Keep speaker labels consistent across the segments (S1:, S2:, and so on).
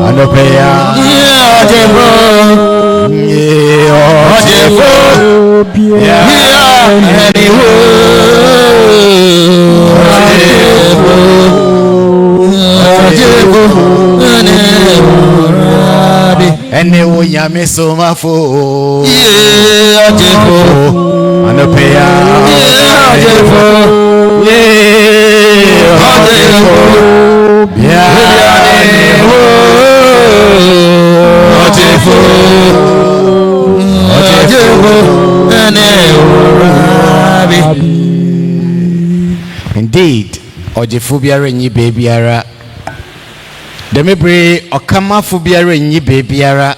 S1: Anopeya Ene wo nyame so mafo Anopeya Indeed, Ojefu biara nyi bebiara. Demebre okamafu biara nyi bebiara.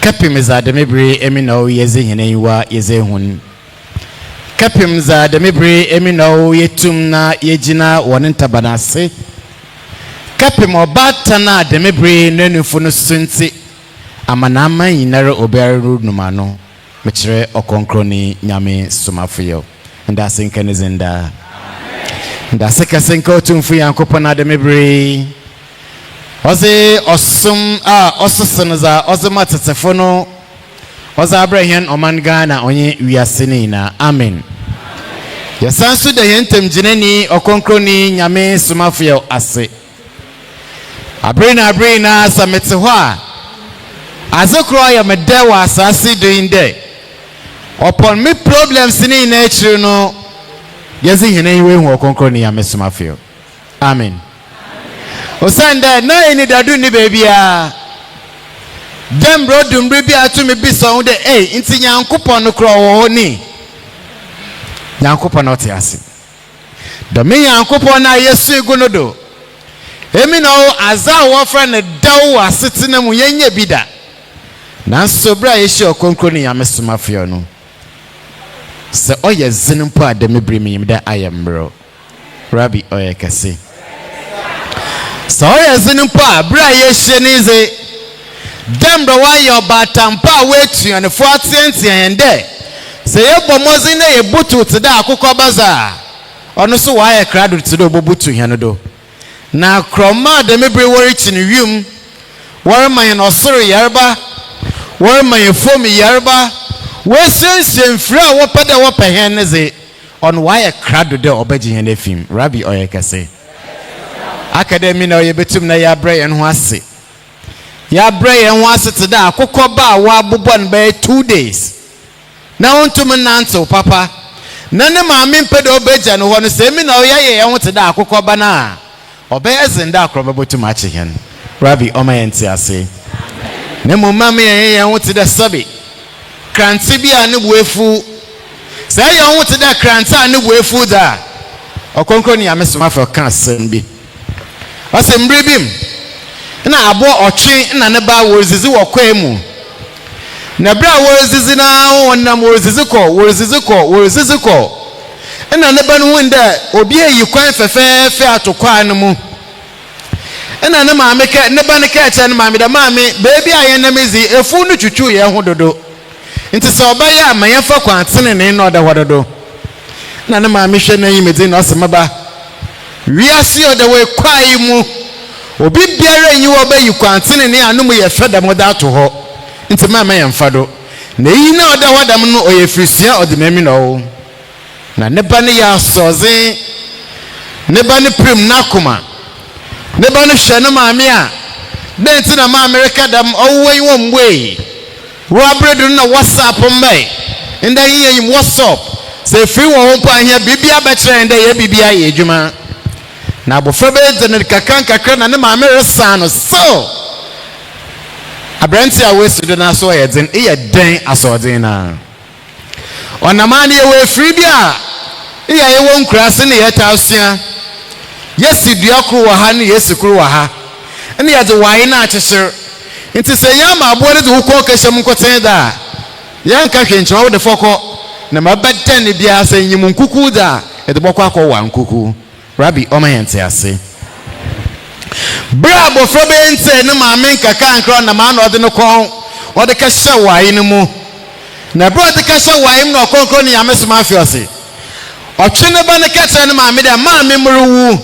S1: Kapim za demebre emino yeze hinewa yeze hun. Kapim za demebre emino yetum na yejina woninta banase. Kapim obata na demebre nenufu no sunti. Amanama yinare oberu numano. Mechire okonkroni nyame sumafuyo. Nda sinkane zinda. Nda seka senka otumfu yankopɔ na demebre. Oze osum osusunza oze matetefo no. Oze abrahien oman Ghana onye wiaseni na. Amen. Yasansu de yentem jineni okonkroni nyame sumafuyo ase. Abrina samete hɔ a azokro ya medewa asase doing there. Upon me problems ni nature no yezi hene iwe hu okonkro ya mesumafio. Amen. Osanda na eni dadu ni baby a dem bro dumbre bi atumi bi so de nti nyankopon no kro wo ni nyankopon no te ase do me nyankopon na yesu igunodo emi no aza wo fra ne dawo asetena mu yenye bida nanso bra yeshi okonkro ni ya mesumafio no se oye zinimpo ademebri miyimda ayambro Rabbi oye kase se oye zinimpo bra yeshi nize demdo wa yo batampa wetu ane fo atenti ende se yebo mozi na yebutu tida akukọ baza ono so wa ye krado tida obobutu hia no do na kroma ademebri wori chini wiem wori man no soro yarba wori man fomi yarba wesensen fra wopada wopahen neze on why krado de obaji hen afim Rabbi oyekase academy na oyebetum na ya bre en ho ase ya bre en ho ase teda akokọ ba wa bobon by 2 days na wontum nanto papa na ne maame mpedo obaja no ho no se mi na oyaye en ho teda akokọ ba na obayezenda akroba botum ache hen Rabbi omayenti ase ne mo maame en ho teda sabi kranti bi anu buefu say ya won te da kranti anu buefu da okonkro ni amesoma fa kan asem bi asembre bim na abo otwe na ne ba wozizi wokwemu na bra wozizi na wonnam wozizi ko na ne ba no wonda obi eyi kwan fefefe atokwa no mu na ne maame ka ne ba ne ka cha ne maame da maame beebi ayenam ezi efu no twutwu ye ho dodo nti se obaya amayefa kwantene ne no da hododo na ne maame hwe na yimedi na osemaba wiase oda we kwai mu obi biara nyi wo bayi kwantene ne anum ye feda mo da ato ho nti maama ye mfado na yi na oda hodam no oye frisia odemami no na ne ba ne ya soze ne ba ne prim na koma ne ba ne hwe ne maame a den ti na ma America dam owoi wo mbwe Robredo na WhatsApp mbay nda yiyim WhatsApp se free wo mpa ahia bibia be kire nda ye bibia ye adwuma na abofra be de kakra na ne maame resano so abranti a wesudo na so ye den e ye den asodin na onamani ye we free bia e ye wo nkurase ne ye tausua yesi duakru wa ha ne yesi kru wa ha ne ye de wai na akyesher nti se yama abore de ukọ keshem nkoten da yanka hwenchwa wo de foko na mabata ne bia se nyim nkuku da e de bokọ akọ nkuku Rabbi omayente ase bra bofro be nte ne maame nkaka nkro na ma na ode no kon ode ka hye wai ne mu na bro ode ka hye wai mu na okonkro ne yame soma afiose otwe ne ba ne ka tre ne maame da maame mruwu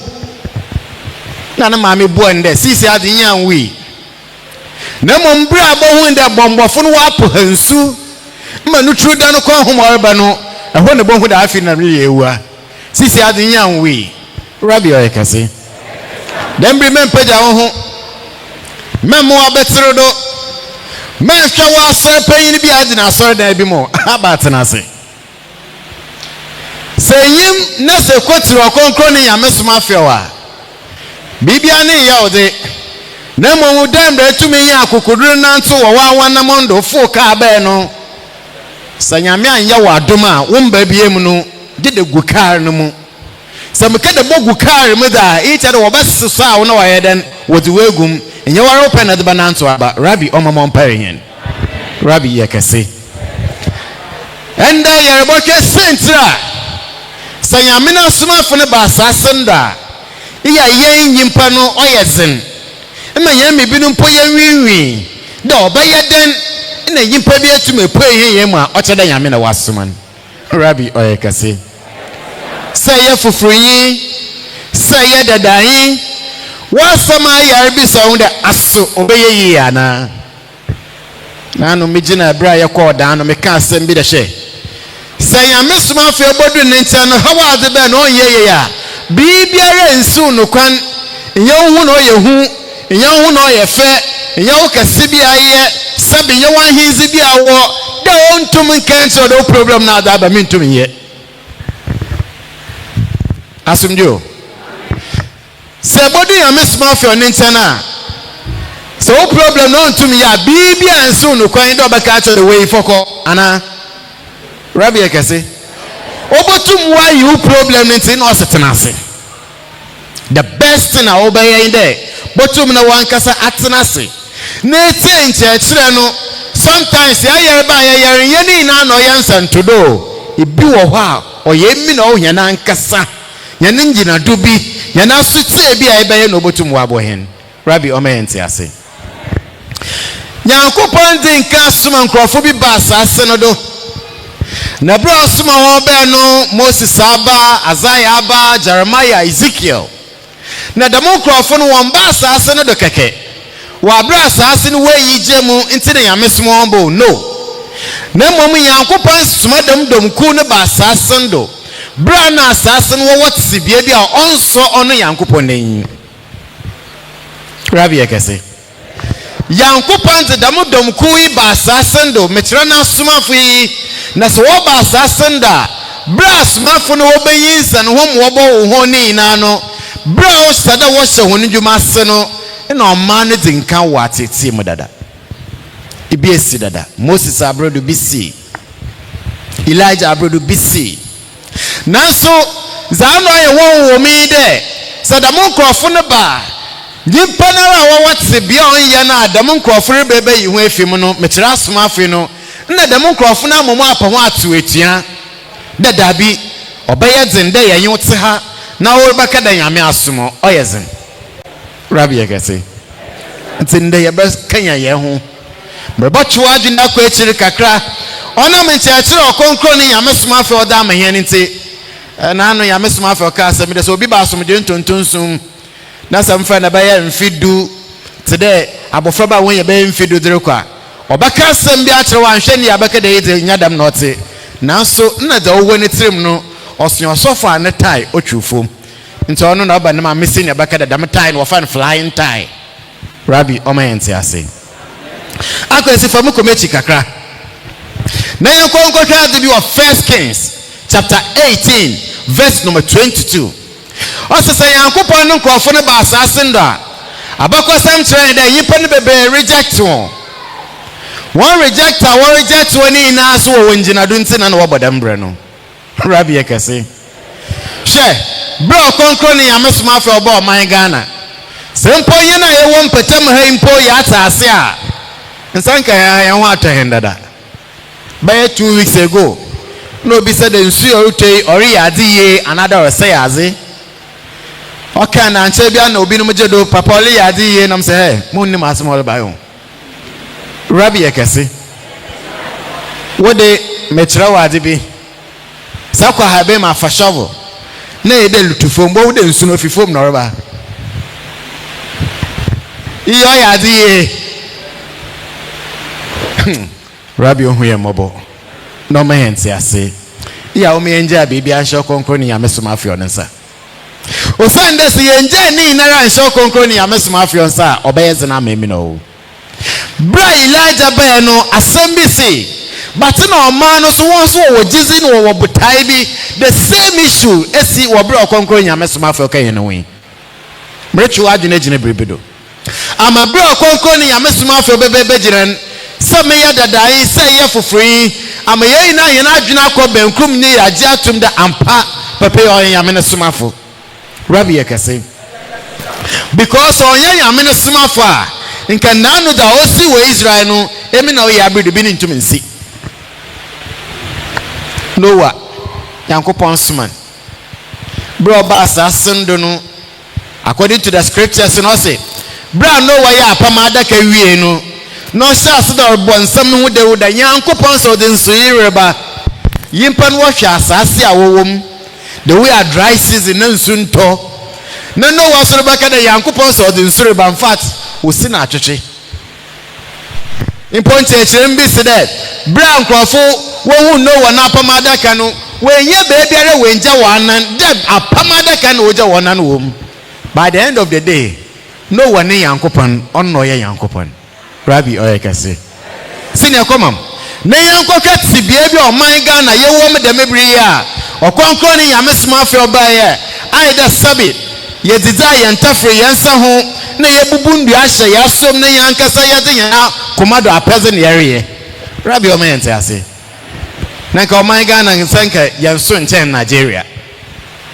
S1: na na maame bo ende sisi ade nyan wi na mo mbra abo hu nda bombofo no wapo hansu ma no tru da no kwa homoreba no eho ne bo hu da afi na yewa sisi ade nyan wi rabi oyekase dem bi men peja ho memo abetro do men hwa wa asore panyin bi ade na asore da bi mo abatena se seyim na se kwotiri okonkro ne yamesoma afewa bibia ne ya ode na mo dem da tumi ya akukuduru nanto wo wa na mondo fu ka ba no sanyame anya wa adoma wo mba biem no gide gukar no mu samka da bogu kar mu da ita da wabas sa wona wa yeden wodi wegum enye waro pen da bananto aba rabi omamon paren rabi yakase enda yerebo ke sentra sanyame na suma fo ne ba asasenda iya yen nyimpa no oyezin ema yen mebinu mpo yen winwi da obayeden na nyimpa bi etume po yen mu a ocheda nyame na wasuman rabi oyekase say fufruyi say dadayi wasama yarbi so da aso obeye yi ana nanu mijina bra ye ko da no meka asem bi da hye say amesuma fe bodu ne ntia no hawa de be no yeye ya bibiara nsu no kwan enye hu no ye hu enye hu no ye fe enye wo kase bi aye sabe enye wan hinzi bi awo da ontum nkancho do problem na da ba mintum ye asumjo se body ya mesma of your nintana so problem no to me ya bibia enso no kwan do baka to the way foko ana rabi ekese obotum why you problem ntin no setenase the best thing I obey in there botum na wankasa atenase na etie kire no sometimes ya yerba ya yare na no yansan to do ibi wo ho a oyemi na ohia na nkasa yana njina dubi yana sutie bi a ebe no botum wa bohen rabi omenti ase Nyankopon din ka suma nkrofo bi ba asase no do na bro suma ho be no Moses aba Isaiah aba Jeremiah Ezekiel na damo nkrofo no won ba asase no do keke wa bra asase no weyi jemu nti na yamesmo ombo no na mom Nyankopon suma dom ku ne ba asase ndo bra na asase no wotsi bia bi a onso ono Nyankopon nan rabi ekese Yankopon te dam ku yi ba asase ndo metira na sumafo yi na so wo ba asase nda bra sumafo no obeyi san hom wo bo ho ni na no bra o sada wo hye ho ndwuma ase no na o ma ne dinka wo atete mu dada ibi esi dada Moses abrodo bisi Elijah abrodo bisi nanso zano ye wo mi de sadamo nkrofo ne ba nyimpa na wa wate bia on ye na adamo nkrofo bebe yi ho afim no metira asoma afi no na damo nkrofo na momo apa ho atu etua dada bi obeye zinde ye yin wote ha na wo baka da nyame asomo oyezin rabi yegese ntinde ye bes kanya ye ho brebo chwa adwina kwa echiri kakra ona menchechiri okonkro ni nyame soma afi oda amahene nti na anu yamesoma afi oka asem de so obi ba asomde ntontonsun na samfa na baye mfidu today abofra ba won ye baye mfidu direkwa obaka asem bi akere wa hwe ni abaka de yete nyadam na ote nanso na da owo ne tirim no osun osofo ane tai otwufom nti ono na oba ne ma mesi ne abaka da dam tai no fan flying tai rabi omayenti ase akwesi famu komechi kakra na yankonko hwa de bi of First Kings chapter 18 verse number 22 osese Yankopon no nkrofo ne ba asase nda abakosam kire da yipa ne bebe reject one reject one na so wo njina do ntina na wobodam bre no rabi ekese she bro konkro ne yamesoma afa obo man Ghana sempo ye na ye wo mpatam ha impo ya atase a nsanka ya ho atahenda by 2 weeks ago no be said nsu yorutei ori yadiye another say aze okay na nche bia na obi no mjedo papa oli yadiye na mse he munni masem ol bayo rabi ekese wode metra wade bi sakwa habe ma fashovo na ede lutufom bo wode nsu no fifom na roba iyo ya die Rabbi ohuye mobo no mahensi ase ya o me enja bibi ansho konkro ni amesoma afio nsa o sande se enja ni nara ansho konkro ni amesoma afio nsa obeyeze na memi no bra Elijah be no assembi si but no man no so won so wo gizi no wo butai bi the same issue esi wo bra konkro ni amesoma afio kan yen wi mrechu adwene gine bribedo ama bra konkro ni amesoma afio bebe giren some ya dadai say ya for free ama ye na ye na adwene akọ benkum ni ya ji atum da ampa pepe oyen ya mene somafo Rabbi yakase because oyen ya mene somafo a nka nanu da osi we Israel no emi na o ya breed bi ni ntum nsi Noah yankopon suman bro Abass asendo no according to the scriptures no say bra Noah ya apamada ka wie no no shas da bonsam no de woda yankopon so de nsuireba yimpa no hwa asase a wowom the way a dry season na nsunto na no wasoro baka da yankopon so de nsuireba in fact osi na atwetwe important echirem bi se de bra nkrofo wo no wa na apamada ka no wenye beebiare wenja wanan de apamada ka no oja wanan wom by the end of the day no one ne yankopon onno ye yankopon Rabbi oyekase senior komam na yankokwa tibia bi o man Ghana ye wo me de mebri ya okonkro ni yamesma afi obaye aida sabi ye dida ye ntafre ye nsa ho na ye bubundu ahye ya som na yankasa ye de ya komado apeze ne yere Rabbi o mente ase na ka o man Ghana nsanka ye nso nchen Nigeria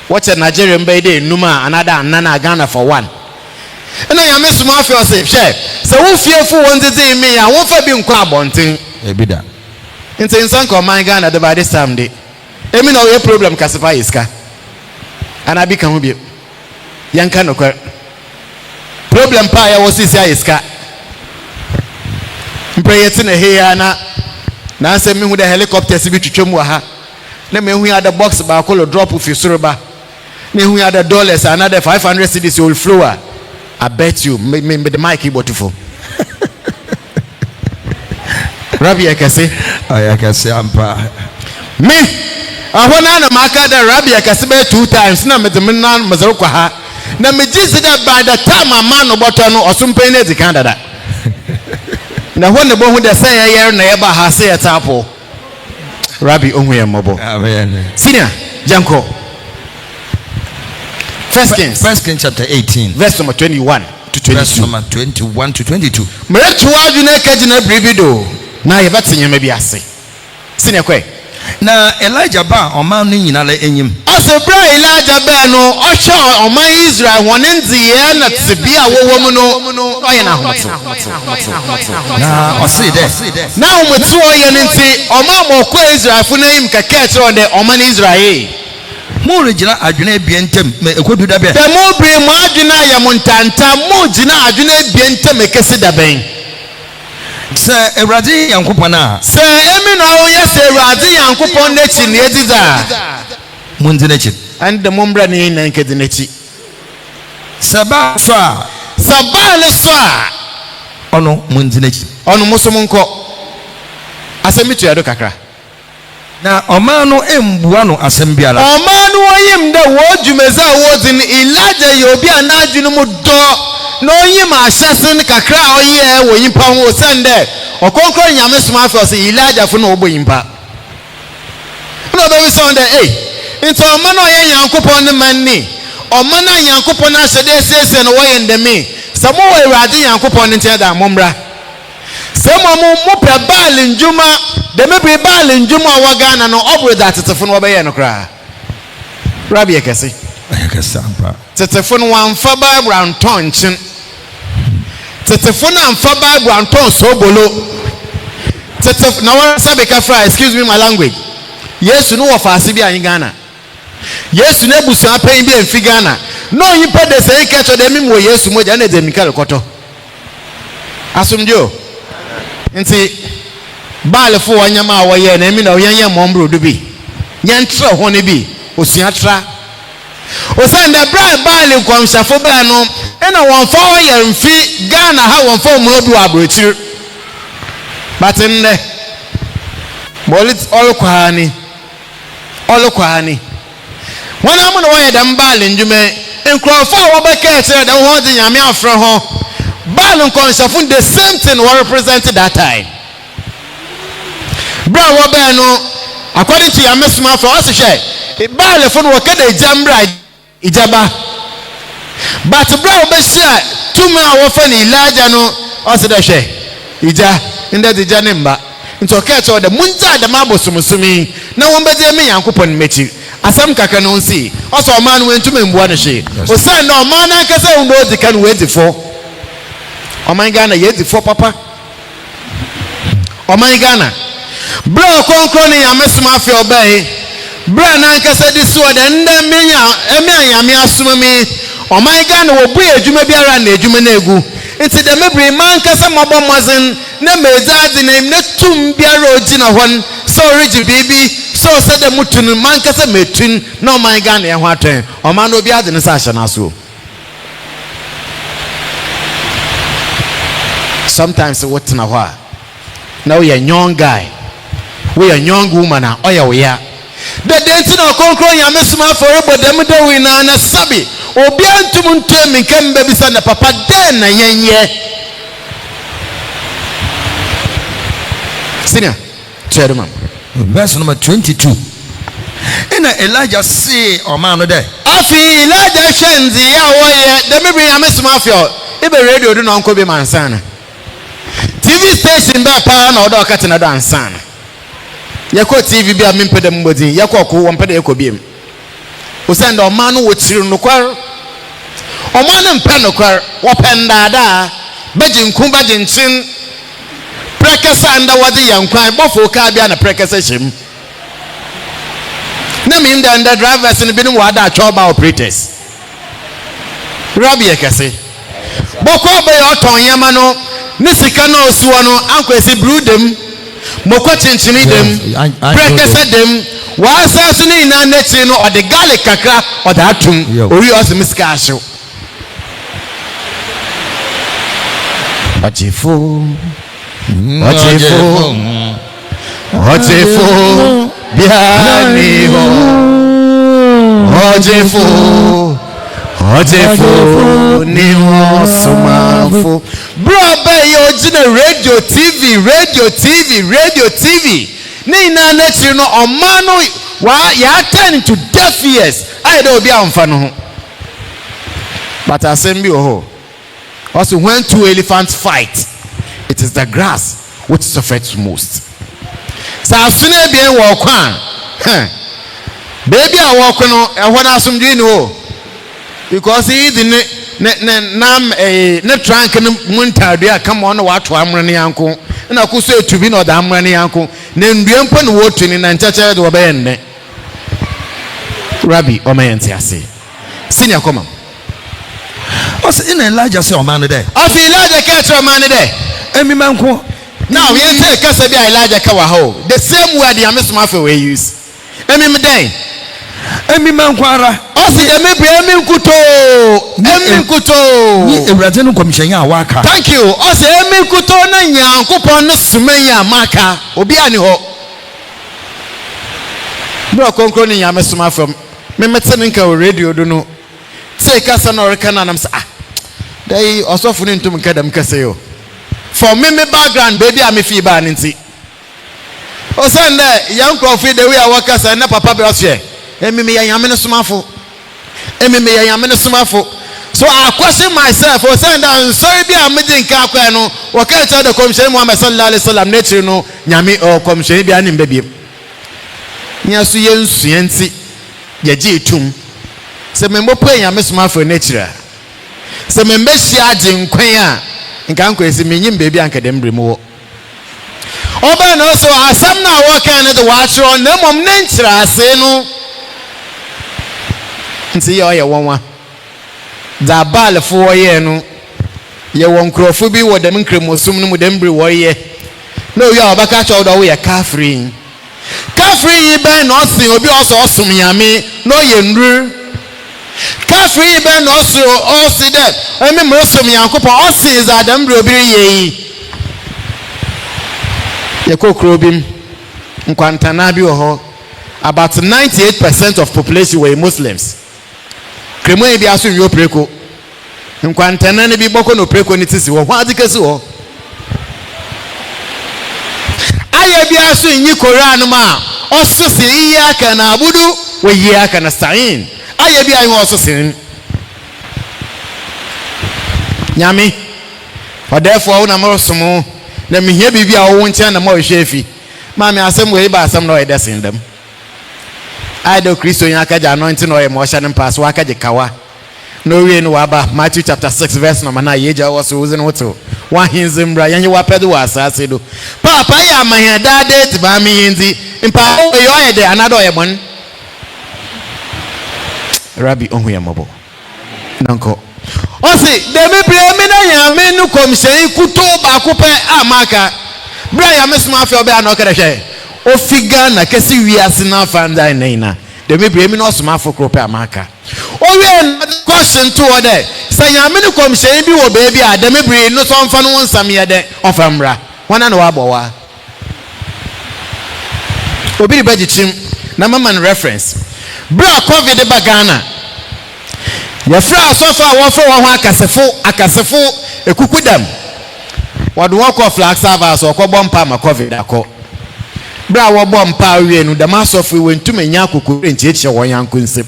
S1: watch Nigeria mbe de numa another anana Ghana for one na ya mesuma afi o se hwe se wo fiefu won tete me ya wo fa bi nkwa abonten ebida nti nsan ko man Ghana de by this time de emi na o ye problem kasifa iska ana bi kan ho bi yanka no kwa problem pa ya wo sisi iska mpreyeti na he ya na se me hu de helicopters bi twetwem wa ha na me hu ya the box ba ko lo drop fi soroba na hu ya the dollars another 500 cedis will flow. I bet you me the mic beautiful. Rabbi yakase
S2: ayakase ampa
S1: me ahona na maka da Rabbi yakase be 2 times na me de nan mazaro kwa ha na me jisi da by the time ama no boto no osumpen na zikanda da na hone bo hu de say yer na ye ba ha say tapo Rabbi onhu ye mobo
S2: amen
S1: senior janko First Kings
S2: chapter 18
S1: verse number 21 to 22
S2: verse number 21 to 22
S1: mretu adwene kagina bribido na ye betenye me biase sine kwe
S2: na Elijah ba oman no nyina la enyim
S1: asebra Elijah ba no ohwe oman Israel won nzie na tibia wowom no oye na homoto
S2: na osi de
S1: na homoto oye nti oman mo ko Israel fu na yim keke tro de oman Israel
S2: mo regina adwene bientem me ekodu da be
S1: the mo bre mo adwene ayamontanta mo gina adwene bientem ekesi da ben
S2: se Ewrade yankopon a
S1: se emi na o yes Ewrade yankopon na chi ne ediza
S2: mo ndine chi
S1: and the mombra ne na nkedi na chi
S2: saba so a
S1: sabale so a
S2: ono mo ndine chi
S1: ono muso monko asemitu ya do kakra
S2: na omanu embua no asembiala
S1: omanu oyim de wo dwumeza wo din Elijah yobi anadwunu mu do no yim ahyasen kakra oye wo yimpa ho sende okonkro nyame soma afi o se Elijah fu no obo yimpa no be so nde into omanu oye yankopon ne manni omanu yankopon ahyede sese no wo yende me samo wo Ewrade yankopon ne ntia da mombra samo mo prebal njuma de me prebal njuma wa Ghana no obro that tetefo no obeye no kra Rabbi yakase
S2: ayakasampa
S1: tetefo no amfa Bible anton chin tetefo no amfa Bible anton sobolo tetefo na wa sabe ka fra excuse me my language Yesu no wafase bi an Ghana Yesu na busu apen bi en fi Ghana no yipa de say kecho de mimo Yesu moja na de mikal koto asumjo nti baalefo wanyama awoye na emi na oyenye mombro do bi nyantre ho ne bi osuatra Osan the bride bali kwamshafo ba no na won fa oye mfi Ghana ha won fa mu obi abrochir but nne bolit olukwani wọn amu na wɔyɛ dɛm baali ndwuma nkurɔfo a wɔbɛka ɛkyerɛ dɛm wɔn de nyame afrɛ ho baali nkɔnhyɛfo the same thing wɔ represent that time bere a wɔbɛn no according to yame soma afrɛ ɔsi hwɛ baali fo no wɔka da egya mbra igyaba but bere a wɔbɛhyia tumi a wɔfɛ ne Elijah no ɔsi dɛ hwɛ igya ndɛ de gya ne mba nti ɔka ɛkyerɛ dɛ mungya dɛm abosomsomi na wɔn bɛgye me Nyankopɔn m'akyi. Asam kaka no nsi also man went to mbua no hye o say no man ankasa wo no di kan we di fo o man Ghana ye di fo papa o man Ghana bro konkro ni yamesuma afi obai bro na ankasa di so de nda menya yame asuma mi o man Ghana wo bu adwuma biara na adwuma na egu nti de mebri man ankasa mobɔ mozen na mezazi na na tum biara ogina hon so origi bibi so said the mutun man kasa metun no man Ghana ya ho atwen o man obi ade ne sa hye na so sometimes what na ho now we a young guy we a young woman a oya we ya the denti na konkro nyame suma for ebodem da we na sabi obi antum ntum nkam ba bisa na papa den na yenye senior chairman
S2: verse number 22. And Elijah say, "O man, no day."
S1: Afi Elijah shenzi ya woye. Demi bring amesu mafio. Ibe radio do na onko be mansana. TV station be pa na odo akati na do ansana. Yako TV bi amempede mbodi. Yako ko wompede yako biem. Usenda o man wo chiri nokwar. O man mpe nokwar. Wopenda da. Beji nku beji nchin. Prekesa anda wadi yankwan bofo ka bia na prekesa shim na mi nda drivers ni binu wada choba operators rabi ekese boko be oton yama no ni sika na osuo no ankwesi brudem mokwa chinchini dem prekesa dem wa asasu ni na nachi no ode garlic kakra ode atum ori osimiska ahyew achifo Ochefo biani ho Ochefo ni ho sumanfo bro be yo jina radio TV ni na nachi no omano wa ya turn to deaf ears I do obi amfa no ho but assembly ho also when two elephants fight it is the grass which suffers most. So as soon as you walk on, baby, I walk on when I assume you know because he didn't trunk and muntadia come on what I'm running uncle and I could say to be not I'm running uncle. Then the open water in and church or bend Rabbi or my say senior come.
S2: What's in Elijah say, "O man, there."
S1: I feel Elijah catch a man there. Now we take Kasabi Elijah Kawaho. The same word the Ames Mafia we use. Emi
S2: Mankwara.
S1: Osi emi kuto.
S2: Ni Ebrate no commission ya waka.
S1: Thank you. Osi emi kuto na Nyankopon no sumenya maka. Obi ani ho. Bro konkro ni Ames Mafia. Me metene nka radio do no. Say kasa na oreka na nam say dai osofo ni ntum nka dam kasa yo. For me background baby am fi ba nti o say na yanko fi the way I work as na papa be ose emi me yame no somafo so I question myself o say na sorry bi am di nka akwa no wo ka tell the commission Muhammad sallallahu alaihi wasallam nature no nyame o commission bi anim babiem nya so ye nsua nti ye gi etum se me mbo pa nyame somafo nature se me mbe hia agi nkwan a nka nkwesi menyim baby anka dem bremu oba no so asam na wo kan ne the watch on na mom na nkyira ase no nti ye oye wonwa da balfo wo ye no ye won krofo bi wo dem nkremosum no mu dem bre wo ye na oyi a obaka cha odo wo ye kafri yi ben no sin obi oso osum yame no ye nru free ben also all see that I mean most Yankopon all sees Adam Robiri ye Yako Krobim Nkwantana bi ho about 98% of population were Muslims. Kremo e bi aso nyo preko Nkwantana ne bi boko no preko ni tisi wo adikesi wo aye bi aso nyi Quran ma oso si iyaka na abudu wa iyaka nasta'in aye bi ayo oso sin nyame therefore una mo somo na mihia bibia wo nchen na mo hwefi mami asem we ba asem na o edesin dem aido Kristo yin akaja anointing no e mo hya nem pass wa akaje kawa no we no waba Matthew chapter 6 verse number 9 yeja was uzin woto wa hinzimbra yenye wa pedo wa asase do papa ya mahia dade ti ba mi yinzi mpa we yo ye de anado ye mon Rabbi onhu ya mobo nanko osi de me bre mi na ya me nu komshen kuto ba ko pe amaka bra ya mesuma afi obe ana okere hwe ofiga na kesi wiase na fanda nina de me bre mi no suma afo kro pe amaka owe question to ode say ya me nu komshen bi wo be bi a de me bre no so mfa no nsam ye de ofamra wana na wa bowa obi ri bagichim na mama reference bra covid bagana ya fra sofa wo fo wo ho akasefo ekukudam wadu wako flax service okobọ mpa ma covid akọ bra wo bọ mpa wie nu dama sofo we ntuma nya akukure ncheche wo yanko nsem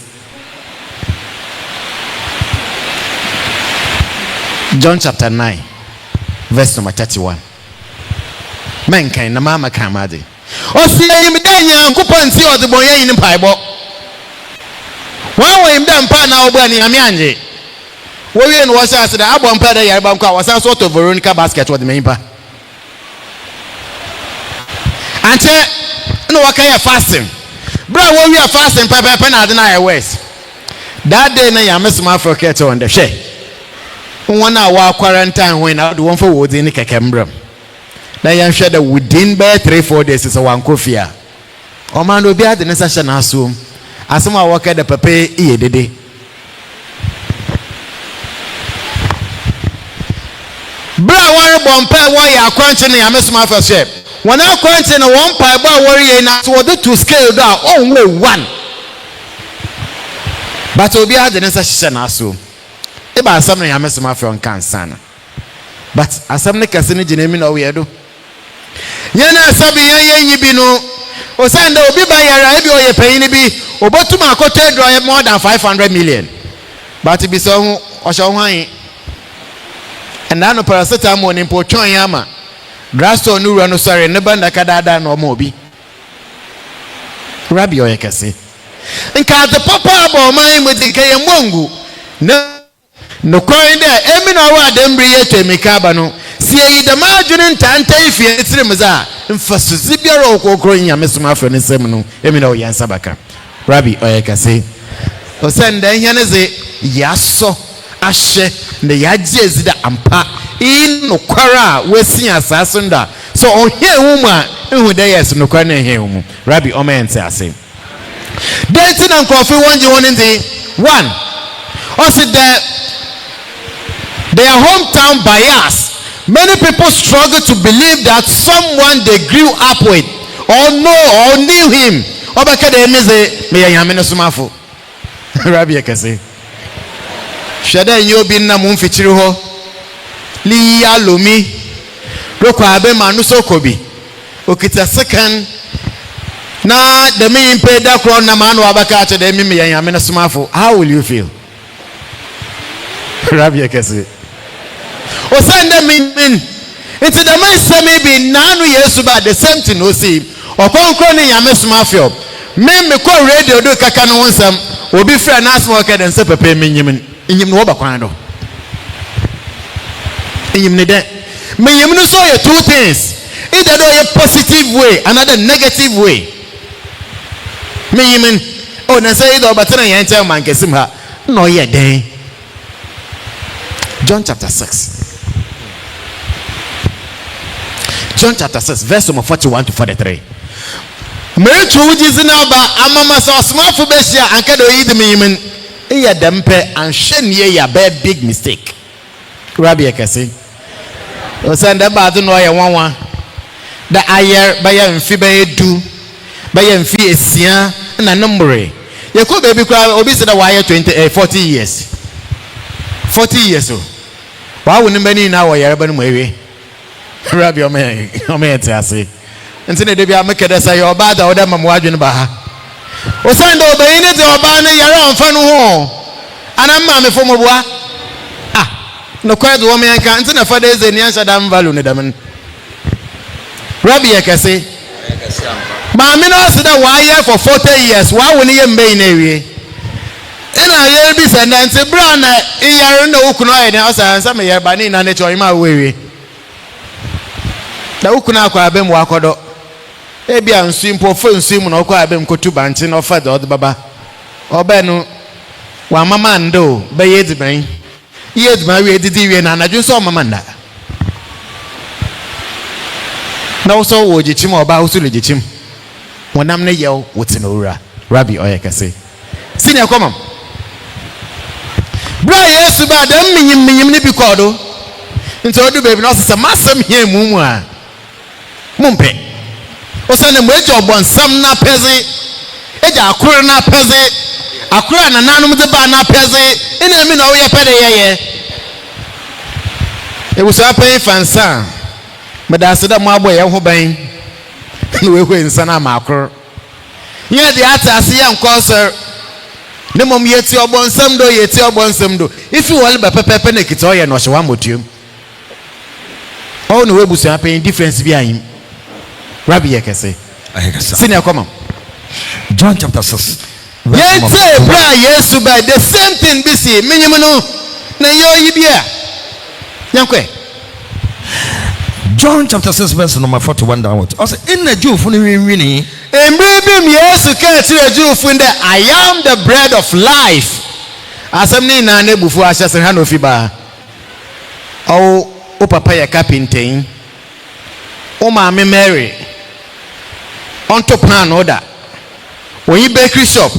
S1: John chapter 9 verse number 31 menkan na mama kamade osi yim danya nkopon ti odebo yin ni paibo wa yim dan pa na obo ni ame anje wo wie no wo sha se da abo mpa da yarba mko wa sa so to Veronica basket wo de menpa anche no wakaya fasting bra wo wie fasting pa na de na ya west that day na ya mesma for get on the she one wa quarantine when na do won for wo de ni kekembram na ya hwe da within by 3-4 days is one kofia o man obi ade ne sa hye na aso asem a waka da pepe iye dede bra won bompa wo ya kwanche ne ya mesma for she won akwanche ne won pa ba wori ye na so the to scale da on we one but obi ade ne sa hye na aso e ba asem ne ya mesma for on kansana but asem ne kase ne gine mi na wo ye do yana sabi yenyi bi no o sanda obi ba yara ebi oye payin bi obotuma akoto draw more than 500 million but bi so hu o sho hwan and na no paracetamol ni po twon yama drugstore no ru no sorry ne banda kadada na o ma obi Rabbi oye kase nka the papa abo man mu dike ye mongu no coin there emi na wa dembri ye temika ba no si yi da majuni ntanta ifie itirim za mfasuzi biara okokoro nya mesuma afro ne sem no emi na o yansa baka Rabbi oyekase o senda hene ze yaso ahye ne yaje ezida ampa in kwara wesi asaso nda so ohie huma ehu da yes no kwara na ehie humu Rabbi omente ase denti na nkofi wonje woninzi 1 o si their hometown bias. Many people struggle to believe that someone they grew up with or know or knew him. Obaka de emeze me yanyame no somafo. Rabbi ekase. Shada nyobi na mu mfichiri ho. Li ya lomi. Roko abe manu sokobi. Okita second na de me impe da kro na manu abaka ate de me yanyame no somafo. How will you feel? Rabbi ekase. O send them in into the man say maybe nanu yesu ba the same thing o see o konkro ni yame smafio me ko radio do kaka no wonsam obi fra na asmo ka den se pepe me nyim no ba kwan do nyim ne de me nyim no so ye two things either do a positive way another negative way me nyim o na say do ba tena yan tell man kesim ha no ye den John chapter 6 John chapter 6 verse number 41 to 43 me chu jizina ba amama so small fu besia anka do yid me yimin iya dempe and shenie ya be big mistake. Rabbi ekese. O sanda ba do no ye wanwa. Da ayer ba ya mfi ba edu. Ba ya mfi esia na number. Ye ko baby kwa obi se da wa 40 years. 40 years o. Wa woni mani na wo yare ba no ewe. Rabbi o me ase. Ntine de bia mekede say oba da oda mamu adwene ba ha. O sanda obayi ne de oba ne yare onfa no ho. Ana ma me fo moboa. No kwa do me yanka ntine fa de ze ni ansha dam value ne dam. Rabbi ekese. Ma me no se da wa year for 40 years wa woni ye mbei na ewie. Ina ye bi se na nti bra na iyare na okuno aye ne asa me ye ba ni na ne cho ima wewe. Da okuno akwa abem wa akodo. Ebi ansu impo fo nsu mu na okwa abem kotu banchi na ofa do baba. Oba no wa mama ndo be ye diban. Ye diban we didi we na anadwo so mama nda. Na wo so wo gichim oba wo so le gichim. Wonam ne yew wotina owura. Rabbi oyekase. Senior come on. Bra Yesu ba da minyim ne bi kodo. Nti odu baby no se masem hia mu a. Mumpe. Osane mo ejo bonsam na peze. Eja akoro na peze. Akoro na nanum de ba na peze. Ina mi na wo ye pede ye. E wo so apan fansa. Medase da mo aboye ho ban. We ho insa na makoro. Ye de atase ye nkoser. Ne mom yeti obonsam do. If you all be pepe na kito ye no hye wa motuom. Oh no we busu apan difference bi ayim. Rabbi yekese. Senior come on.
S2: John chapter 6.
S1: Yete bra Yesu by the same thing be say minyim no na yo yibia. Yankwe.
S2: John chapter 6 verse number 41 downward. Also in the Jew funi winni.
S1: Embrebim Yesu ka ti Jew fun de I am the bread of life. Asem ni na na bufu ahyase ha no fi ba. O papa ya carpenter. O ma me Mary. On top pan order. When you bakery shop.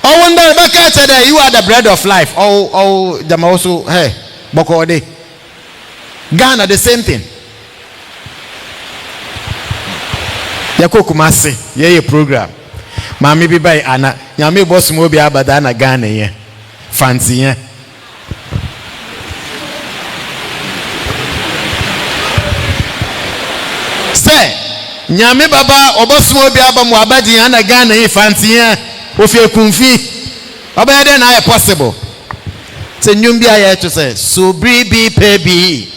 S1: Oh wonder back there you are the bread of life. Oh them also hey boko de. Ghana the same thing. Yako kumase ye program. Mami bi bai ana nyame boss mo bi abada na Ghana ye. Fancy ye. Say nyame baba obosumo bi aba mu abadi ana Ghana ye fancy ye. Ofi ekunfi. Oba dey na possible. Say nyum bi aye to say so bi pebi.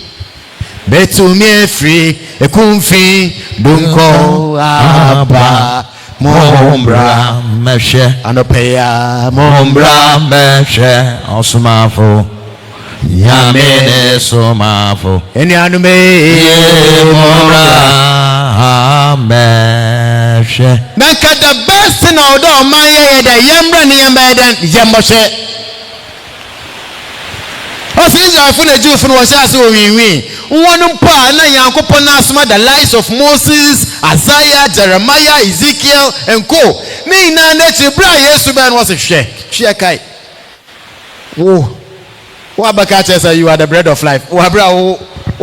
S1: Betu mi free ekunfi dunko aba mombra meshe anopeya mombra
S2: meshe osumafo yamene sumafo
S1: eni anume
S2: mombra meshe
S1: nanka the best thing odo man ye da yambra ni yamba dan yamboshe Israel for the Jew for was as we one pa na yankopon asoma the lives of Moses, Isaiah, Jeremiah, Ezekiel and co. Ni na na bra Yesu ben was a share kai. Oh abaka say you are the bread of life. Oh bra oh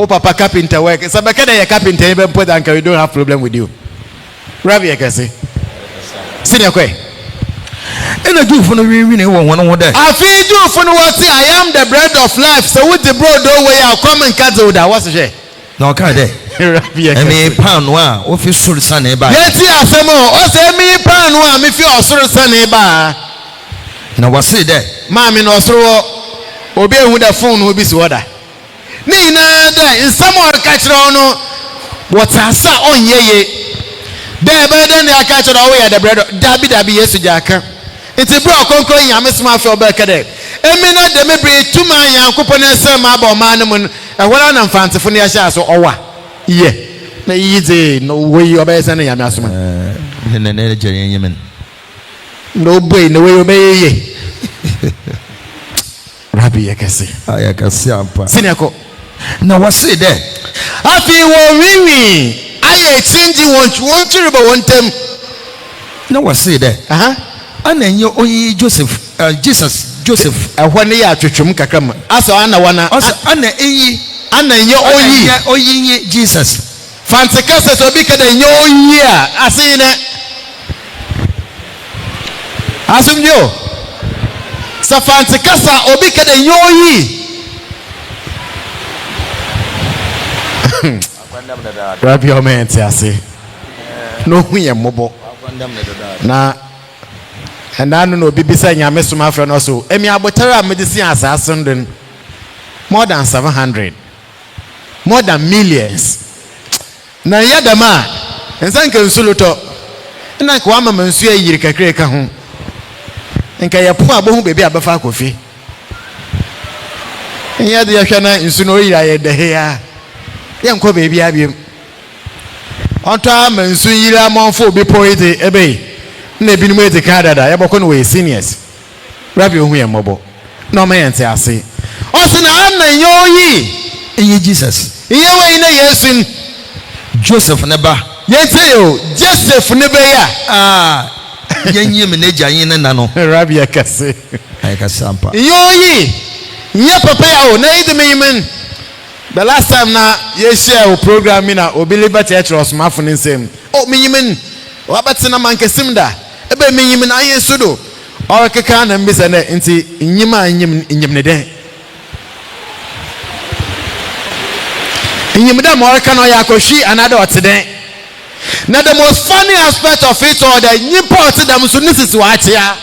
S1: papa carpenter work. So abaka na carpenter even put and we don't have problem with you. Rabbi ekase. Senior kwe.
S2: In a Jew for the winning one day.
S1: I feel you for what I am the bread of life. So with the broad way I'll come and cut that. What's the share?
S2: No, can't they? I mean, pound one, if you should son by.
S1: Yes, yes, some more. Oh, say me pound one if you are sort of son by.
S2: Now, what's it there?
S1: Mammy, no, so obey with the phone will be so other. Nina, there in some more catch on what's I saw on ye. There, but then I catch it away at the bread of Dabby, yes, Jacka. It's a bro conquering a miss my feel back at it. Emina de me bring 2 man young coupon and some about manamon and what I'm fancy for near Shas or what? Yeah, no easy, no way you obey any announcement.
S2: In an energy in Yemen.
S1: No way, no way you obey. Rabbi, I can see.
S2: I can see.
S1: Siniako.
S2: Now, what's it there?
S1: I feel ring. I exchange you want you about one time.
S2: Now, what's it there?
S1: Uh huh.
S2: And then you only Joseph, Jesus Joseph.
S1: Ɛhɔ ne yɛ atwetwem kakra mu. Asa ana wana.
S2: Asa ana enyi.
S1: Ana nye oyi.
S2: Oyi Jesus.
S1: Fanti kasa so bi kada nye oyi a ase ne. Asumjo. Sa fanti kasa obi kada nye oyi. Rabbi Omente ase. No hu ye mobo. Na and no obi bisa nyame soma afra no so. Emi abotara medicine asase nden. More than 700. More than millions. Na yadama ensan kan suluto. Na kwa mama nsu ayiri kakre ka ho. Nka ye po abohu bebi abefa kofi. Nya de yahwa na nsu no yira ye de he ya. Ye nko bebi abiem. Onto ama nsu yira monfo obi poite ebe. Na ebinumu ete kadada ye bokọ no we seniors. Rabbi ohu ye mobo. Na o ma yente ase. O se na am na yoyi.
S2: Iye Jesus.
S1: Iye we na Yesu.
S2: Joseph neba.
S1: Yente yo Joseph neba ya.
S2: Yenye meneja yin na no.
S1: Rabbi akase.
S2: Ayakasampa.
S1: Yoyi. Nye papa ya o na ide meyimen. The last time na ye share o program na obi liberty church mafo nsem. O meyimen. Wa batina mankesim da. Ebe meyimen aye sudo. O keka na mbisa na nti nyima nyim ne den. Nyim da mo ka no ya kohwi another oteden. Now the most funny aspect of it all that you part them so this is what here.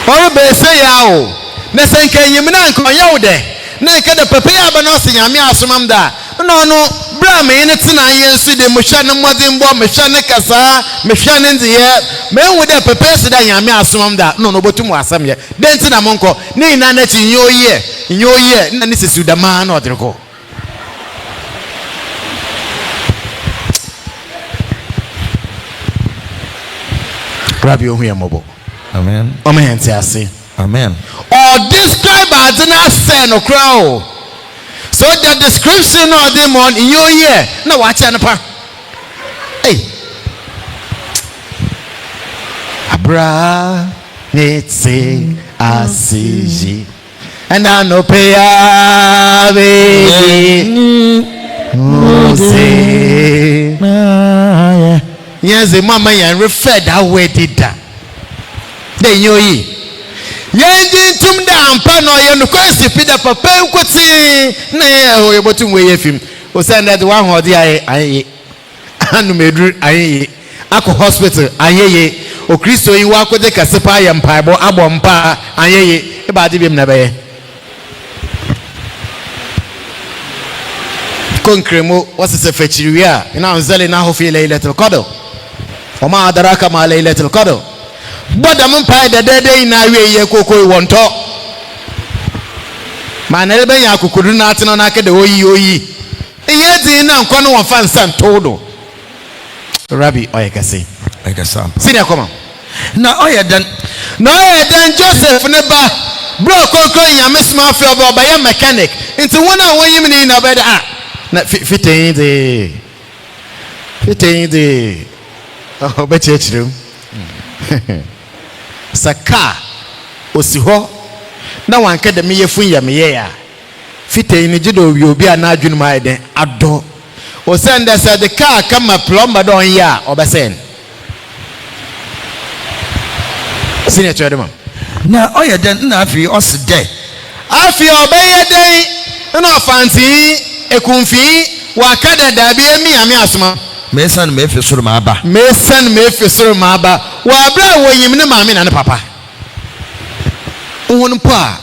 S1: Or be say yawo. Na senke yim na nko yawo de. Na nke de papa ya ba no se nyame asomam da. No bra me ne tena yensu de mo hwa ne modin bo me hwa ne kasa me hwa ne ndiye me hu de papa se da nyame asomam da. No botum asam ye. Den tena mo nko ne ina na chi nyoye na ne sesu da ma na odreko. Rabbi ohu ya mobo.
S2: Amen.
S1: Amen ase.
S2: Amen.
S1: Or describe as an ascent or crow. So the description of them on in your year. Now watch an apa. Hey. Abra netse asiji. And I no pay yes, the mama and refer that way did that. Then you ye. Yenji tum da ampa no ye no kwasi pida papa nkwoti na ye o yebotum we yefim o send that one ho dey aye anu medru aye akọ hospital aye o Kristo yi wa akode kasepa ye mpaebo abo mpa aye e ba de biem na be ye konkremo wasese fechiriwa ina nzale na ho fi laylatul qadr wa ma adraka ma laylatul qadr boda mpa de dede na we ye kokoi wonto manele ben ya kokuru na atino na kede oyi iye din na nko no wonfa nsan todo Rabbi oyekase senior come
S2: na oyedan
S1: Joseph ne ba bro kokoi ya mesma afi oba ya mechanic nti wona won yim ni na beda na fitin de oh be chechirum saka osiho na wanka de me yefun ya me ye ya fitai ni jido obi ana adwunu ma eden ado o send us the car kama plumber don ya obesen senior chodema
S2: na oyedan na afi osde
S1: afi obeyeden na fanti ekunfi wakada da bi emi ame asoma
S2: mesan me fi soro ma aba
S1: wa bra wo yim ne maame na ne papa won pa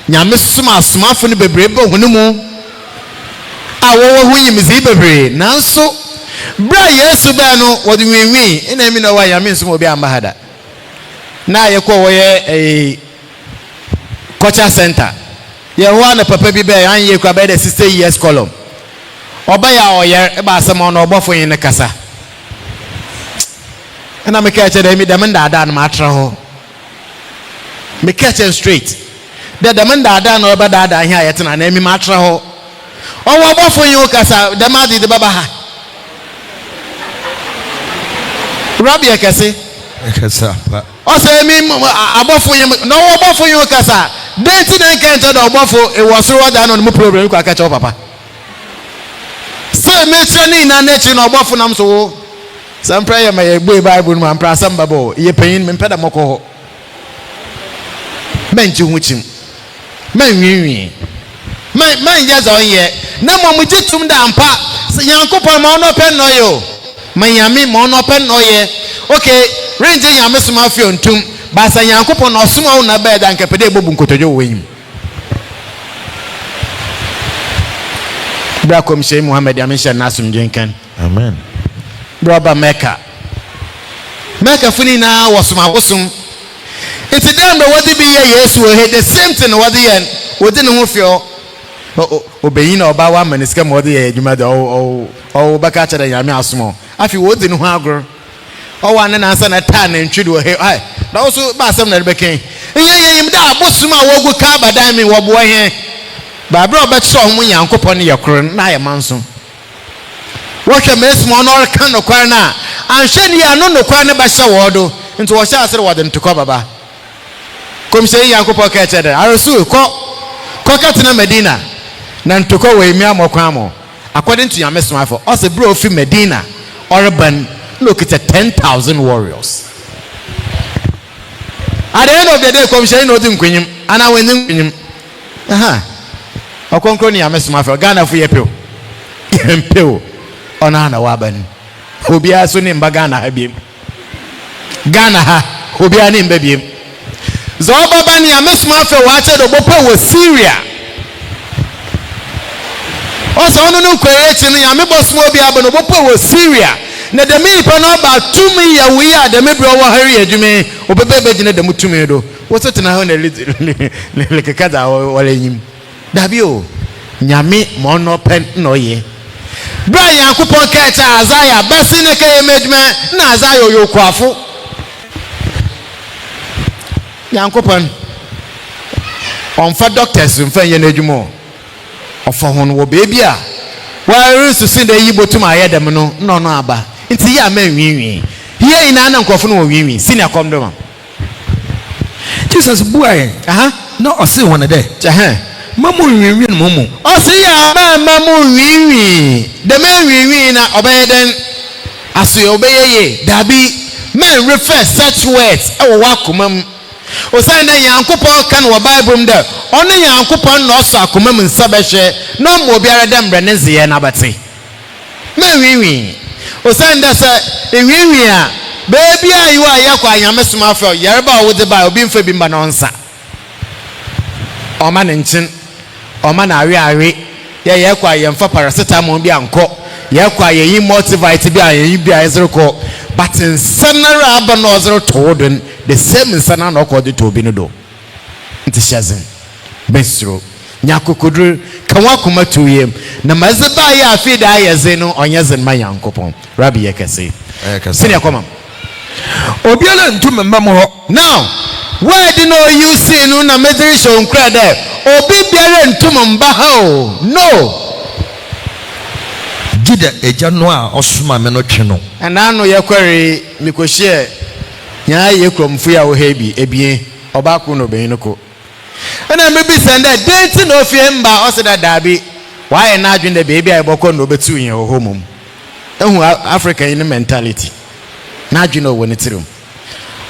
S1: nyame soma asomafo ne bebrebe hunu mu awo hu yim zi bebre nanso bra Yesu ba no wo de wenwi ina emi na wa nyame soma obi amba hada na ye ko wo ye culture center ye ho na papa bi be an ye kwa be the 60 years column oba ya oye e ba asema na obofo yin ne kasa na me catch dem dem da na matra ho me catch straight dem da na oba da here ayetena na emi matra ho owo obofo yin o kasa dem adi de baba ha Rabbi Ekasi.
S2: Ekasa.
S1: Ose mi abofo yem no abofo yem kasa. Denti na nkento da abofo e wo soro da no mo problem ko aka che papa. So me training na nature no abofo nam so wo. Some prayer my Bible no ampra samba bo. Ye payin me peda moko ho. Menji huchim. Men wiwi. Man yes on ye. Na mo mu jitum da ampa. Yankopon ma no pen no yo. Man yami ma no pen no ye. Okay, range yami suma fi ontum. Ba sa Yankopon no suma wo na bed anka pede bobu nkotojo wo yim. Bra kom Sheikh Muhammad Amisha Nasum Jenkan.
S2: Amen.
S1: Brother Mecca funi na wasuma wosum. It's them the what be yes we had the same thing what the end within who feel obeying oba wa maniska mo the adwuma da o baka cha da yame asomo afi wodi no agro o wa na ansa na ta na ntwido he ai na also ba asem na rebeken yim da abosuma wogu ka badan mi wo bo he ba bro be cho ho Yankopon ne yakoro na ya manso what a mess monor can no kwana and sheni ya no kwana ba sha wodo nti wo sha asere wodo ntiko baba kom sei Yankopon ka chede arasu ko katina Medina na ntiko we mi amokwan mo according to your mess for us a bro fi Medina Orban look at 10,000 warriors at the end of the day kom sei no din kwenyim ana wenin kwenyim okonkro ni ya mess for Ghana fu yepeo yempeo ona na waban obia so ni mba Ghana ha biem Ghana ha obia ni mba biem zo baba ni amesuma fe wa che do bopo wo Syria o so no kwere chi no ya me bosmo obia ba no bopo wo Syria na de mi pa no ba tumi ya wi ya de me bro wo hari adwume obebe gine de mutumi do wo so tena ho na le kekada wala nyim dabio nyame mo no pen no ye bra Yankopon ka cha Azaya basi ne ka emedwuma na Azaya oyokuafo Yankopon onfa doctors mfa ye na adwuma ofa hono wo baby a wa resu sin da yi botum ayedem no aba nti ya ma nwiwi hier ina na nkofo no nwiwi senior condom
S2: Jesus buaye
S1: no
S2: ose wona de mamu nwiwi no mumu
S1: ose ya mamu nwiwi de ma nwiwi na obeden aso obeyeye dabi men refer such words e wo wakomam osanda Yankopon kan wo Bible mde ono Yankopon no so akomam nsabehwe no mo biara dem bre ne zeye na bate men nwiwi osanda sa nwiwi a baby ayu ayakwa anyamesoma afa yereba wo de ba obi mfa bi mba no nsa o ma ne nchin o ma na awe ye kwa ye mfa paracetamol bi anko ye kwa ye yi multivitamin bi ayi bi azerko but insanara aba no ozero todon the same insana no ko de to bi no do nti shazen besro nyakokodru kanwa kuma tuyem na mazeba ya afida ayeze no onyezen ma Yankopon Rabbi Ekasi senior komam
S2: obiala ntum mbam ho
S1: now why did no you see no na medri show nkra there obi biara ntum mba ha o no
S2: gida eja no a osuma me no twe no
S1: ana no ye kwere mikohie nya ye kromfu ya wo hebi ebie oba ko no ben no ko ana me bi sanda date no fie mba osida dabi why na adwen de baby ai boko no betu yen ho homum ehu African mentality na adwen no woni tirum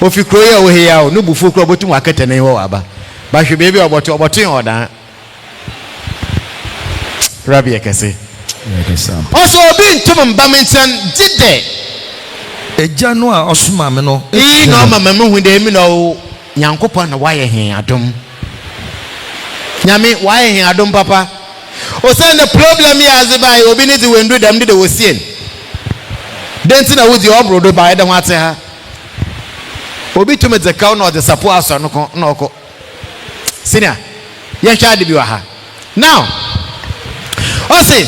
S1: ofi kro ye wo he ya o no bufu kro botu akete ne wo aba ba hwe baby oboto yen odan Rabbi Ekasi also obi ntum mbam nchan jide
S2: eja no a osuma me no
S1: e no mama me hu de mi no Yankopon na waye hen adom nyame waye hen adom papa o say the problem here as by obi need to wendu dem de wosien denti na wodi obrodo ba ede wate ha obi to me zeka no de support aso no ko senior ye hwa de bi wa ha now o say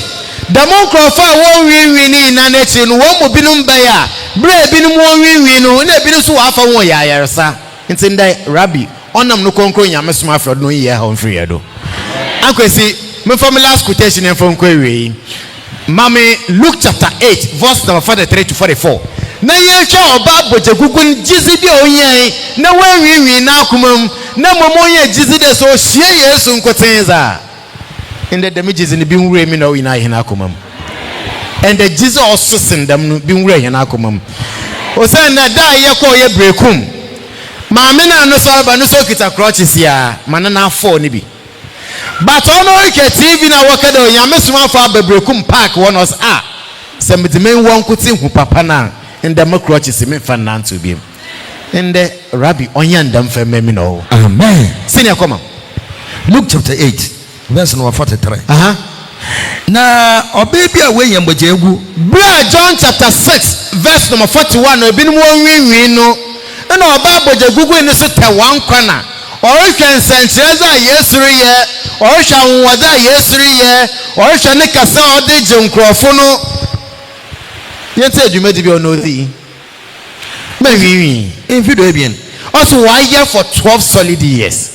S1: the monkrofo wo wiwi ni na na chi no wo mo binum ba ya bre binum wo wiwi no na binum so afa won ya yaresa nti ndai Rabbi onam no konkro nyamesoma afro no ye ha on free edo akwesi me from last quotation from kwewe mami Luke chapter 8 verse number 43 to 44 na yehwe oba bojegugun jizi bi onye na wanwiwi na akomam na momonye jizi de so hie Yesu nkotenza inde dem jizi ne bi nwure mi na o ina hina akomam and the jizi also sendam no bi nwure hina akomam o say na da ye ko ye brekum maame na no so aba no so kita crutches ya manana afọ ni bi but ono ke TV na wakada onyame soma fa babrekum park won us semedimen won kuti hu papa na inde crutches me fa nanto bi inde rabbi onya ndam fa memi no
S2: amen
S1: senior come
S2: Luke chapter 8 verse number 43 na obebi a we yemboje egu
S1: bra John chapter 6 verse number 41 obinum wonwi no na oba boje gugu ni so te wan kwana orhwe nsenkyereza Yesu ye orhwe anwoda Yesu ye orhwe ne kasa ode je nkrofo no yente adwumadi bi ono di mewiwi
S2: in video ebien
S1: also 1 year for 12 solid years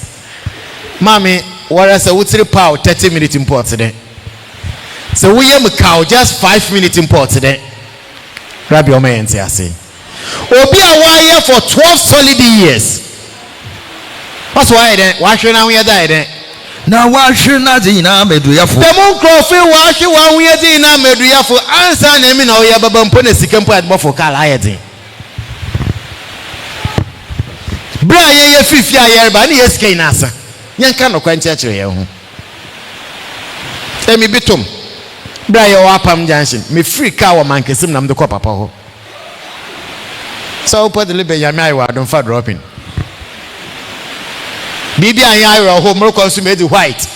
S1: mami wara say wutiri pow 30 minutes import today so we am cow just 5 minutes import today rabbi o mayente ase obi a 1 year for 12 solid years. What's why then? Why should now we are there?
S2: Now why should not in Ameduyafo?
S1: The moon crowfish wash you 1 year in Ameduyafo. Answer name in our Babam second part for Calayati. Brian, ye 5 year by the SK Nasa. Young cannot quite church here. Let me bitum. Brian Wapam Junction. Me free cow man can sim the copper. So put the libe Yamai don't for dropping. Bibi anyara ho more consume white.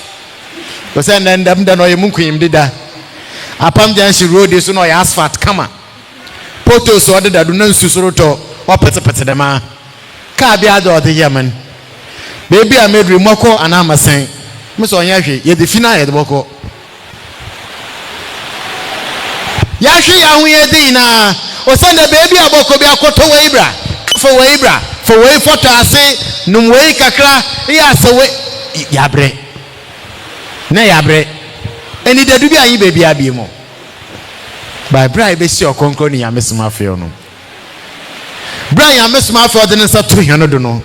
S1: Because then them no yemunku imdida. Apam Junction road is no asphalt kama. Poto so da do nan susuro to opete dem a. Ka bia do the Yemen. Baby I made remoko anamasen. Me so nya hwe ye defina ye de boko. Ya hwe ya hu ye din na o send the baby aboko bi akoto we ibra. For we photo ase num we kakra ya se we yabre na yabre eni dadu bi ayi baby abi mo by bra be si okonkro ni yamesuma fe no bra yamesuma fe odene sa to hwe no do no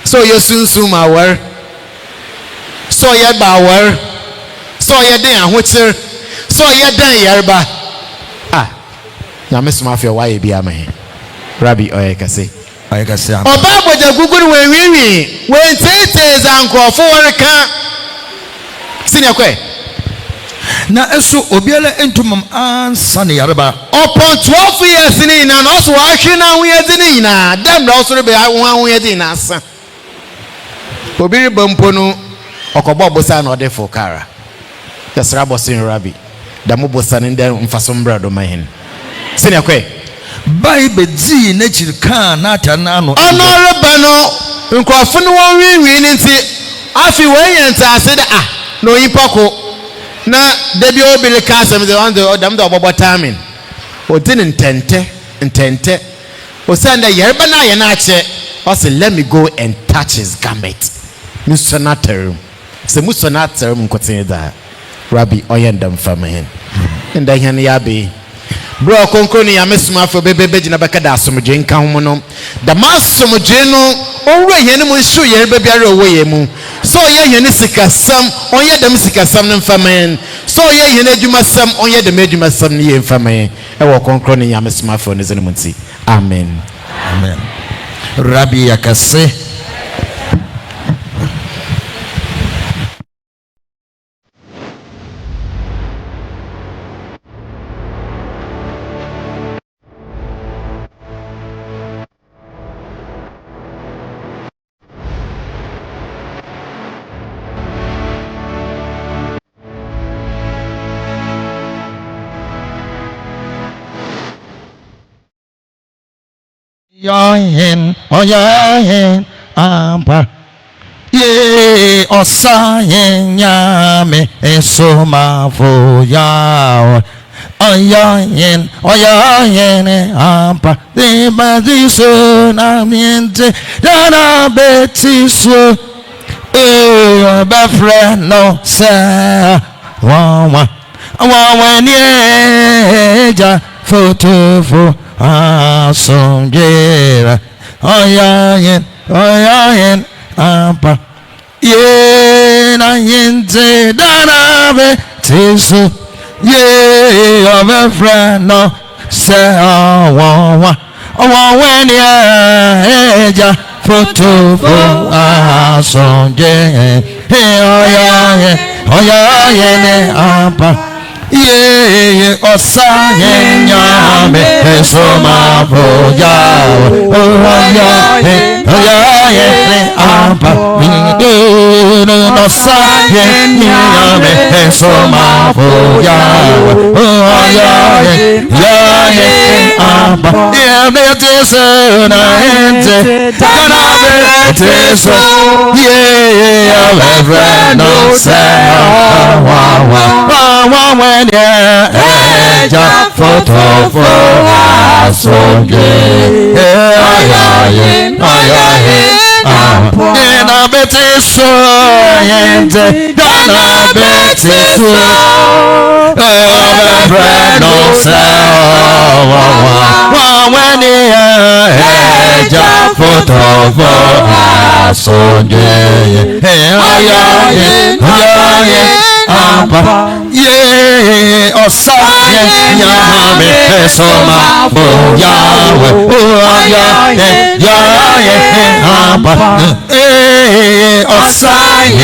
S1: so ye sunsun ma war so ye ba war so ye den ahocher so ye den yarba yamesuma fe wa ye bi amahe rabbi oyekase oba boja guguru wenwiwi wentete za nkrofo woreka senior kwe
S2: na eso obiala entumam ansa ne yareba
S1: upon 12 years ni na no so ahwe na hoyedi ni na dem na so be hoyedi na asa obiri bampo no okobo bosa na ode fokara yesra bosin rabbi damu bosa ne dem mfaso mbrado mahin senior kwe
S2: Bible zi na chirka na tanano
S1: honorable no nkrofo no wonwiwi ni nti afi weyenta ase da no yipako na debi obile ka asem de on the dam the obobo timing o tin ntente o sanda yerba na ye na ache o say let me go and touch his garment musonaterum se musonaterum nkotin da rabbi oyendam famahin nda hian ya be bro konkro ni yamesuma afo bebebe gina beka da asomdwe nka homo no da masomdwe no onwe hene mu nsu yerba biara owo yemu so ye hene sikasam onye dem sikasam ne mfamen so ye hene adwumasam onye dem adwumasam ne ye mfamen e wo konkro ni yamesuma afo ne zene munti amen
S2: amen rabbi yakase Yahin, ampa. Ye osahin yame esoma foya. Yahin, ampa. De badiso na miente dana betiso. Befre no sa wawa nieja foto asonjera oyayen apa ye na yente danabe tisu ye of a friend no say wa when ya eja photo for asonje oyayen apa ye osaye nyame esoma boya oyaye apa osaye nyame esoma boya oyaye apa ye teso na ente kana teso ye ever no say wa when eja photo for asonje ayaye na beteso yente na beteso no say wa when eja photo for asonje ayaye apa ye osaye nyame esoma boyawe oyaye apa osaye